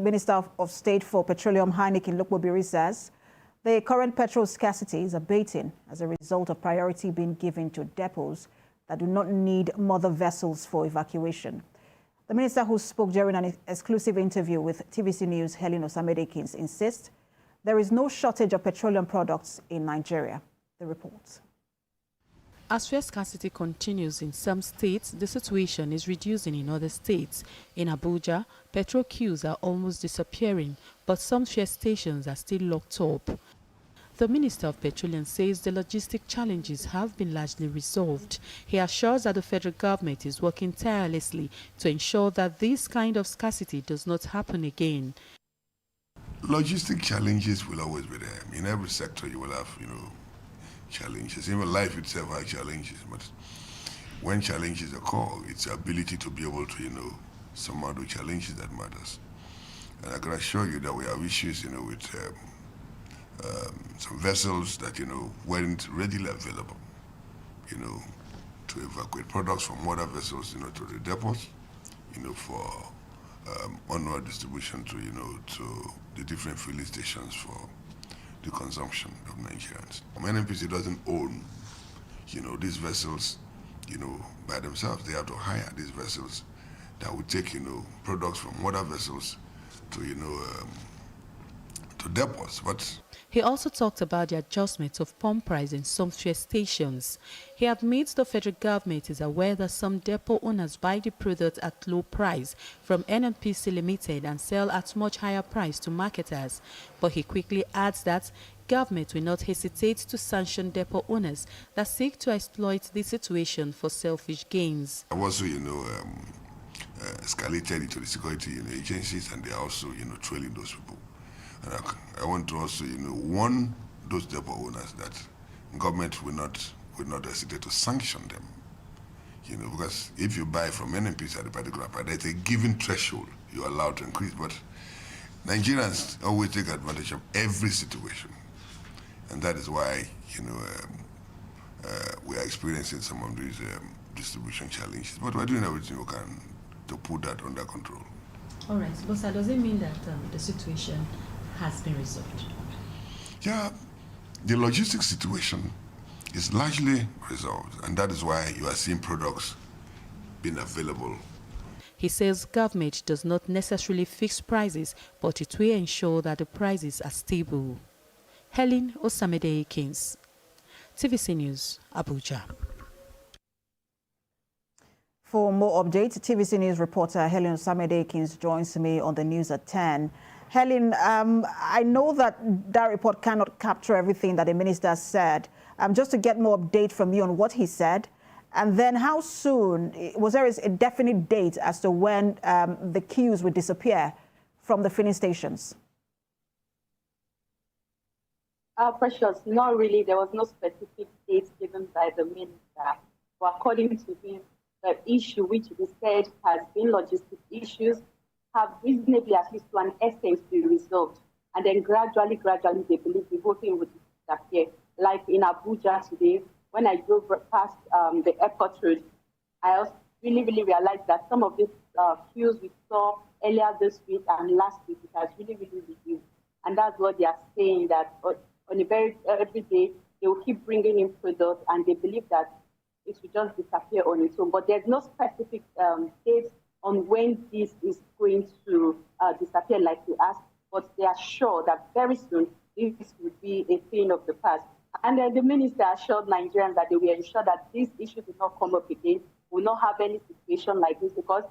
Minister of State for Petroleum Heineken Lokpobiri says the current petrol scarcity is abating as a result of priority being given to depots that do not need mother vessels for evacuation. The minister, who spoke during an exclusive interview with TVC News Helen Osamede-Akins, insists there is no shortage of petroleum products in Nigeria. The report. As fuel scarcity continues in some states, the situation is reducing in other states. In Abuja, petrol queues are almost disappearing, but some fuel stations are still locked up. The Minister of Petroleum says the logistic challenges have been largely resolved. He assures that the federal government is working tirelessly to ensure that this kind of scarcity does not happen again. Logistic challenges will always be there. In every sector you will have, challenges. Even life itself has challenges, but when challenges occur, it's the ability to be able to, surmount the challenges that matters. And I can assure you that we have issues, with some vessels that, weren't readily available, to evacuate products from other vessels, to the depots, for onward distribution to, to the different filling stations for the consumption of Nigerians. NNPC doesn't own, these vessels, by themselves. They have to hire these vessels that would take, products from other vessels to, to depots. But he also talked about the adjustment of pump price in some fuel stations. He admits the federal government is aware that some depot owners buy the product at low price from NNPC Limited and sell at much higher price to marketers. But he quickly adds that government will not hesitate to sanction depot owners that seek to exploit the situation for selfish gains. I've also, escalated into the security agencies, and they are also, trailing those people. And I want to also, warn those depot owners that government will not hesitate to sanction them. Because if you buy from NNPC at a particular price, there's a given threshold you're allowed to increase. But Nigerians always take advantage of every situation, and that is why, we are experiencing some of these distribution challenges. But we're doing everything we can to put that under control. All right, but sir, does it mean that the situation has been resolved? Yeah, the logistics situation is largely resolved, and that is why you are seeing products being available. He says government does not necessarily fix prices, but it will ensure that the prices are stable. Helen Osamede-Akins, TVC News, Abuja. For more updates, TVC News reporter Helen Osamede-Akins joins me on the news at 10. Helen, I know that report cannot capture everything that the minister said. Just to get more update from you on what he said, and then how soon, was there a definite date as to when the queues would disappear from the filling stations? Precious, not really. There was no specific date given by the minister. But according to him, the issue which he said has been logistic issues have reasonably, at least to an extent, been resolved. And then gradually, they believe the whole thing would disappear. Like in Abuja today, when I drove past the airport road, I also really realized that some of these queues we saw earlier this week and last week, it has really reduced. And that's what they are saying, that on every day, they will keep bringing in products, and they believe that it will just disappear on its own. But there's no specific date on when this is going to disappear, like you asked, but they are sure that very soon this will be a thing of the past. And then the minister assured Nigerians that they will ensure that this issue will not come up again, will not have any situation like this, because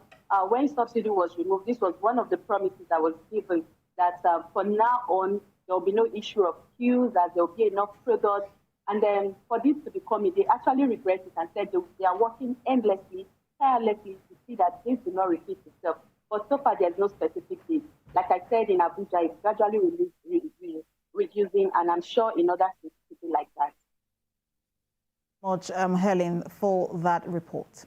when subsidy was removed, this was one of the promises that was given, that from now on, there will be no issue of queues, that there will be enough products. And then for this to become it, they actually regret it and said they are working endlessly, tirelessly to see that this will not repeat itself. But so far, there's no specific date. Like I said, in Abuja, it's gradually reducing, and I'm sure in other states, it will be like that. Much, Helen, for that report.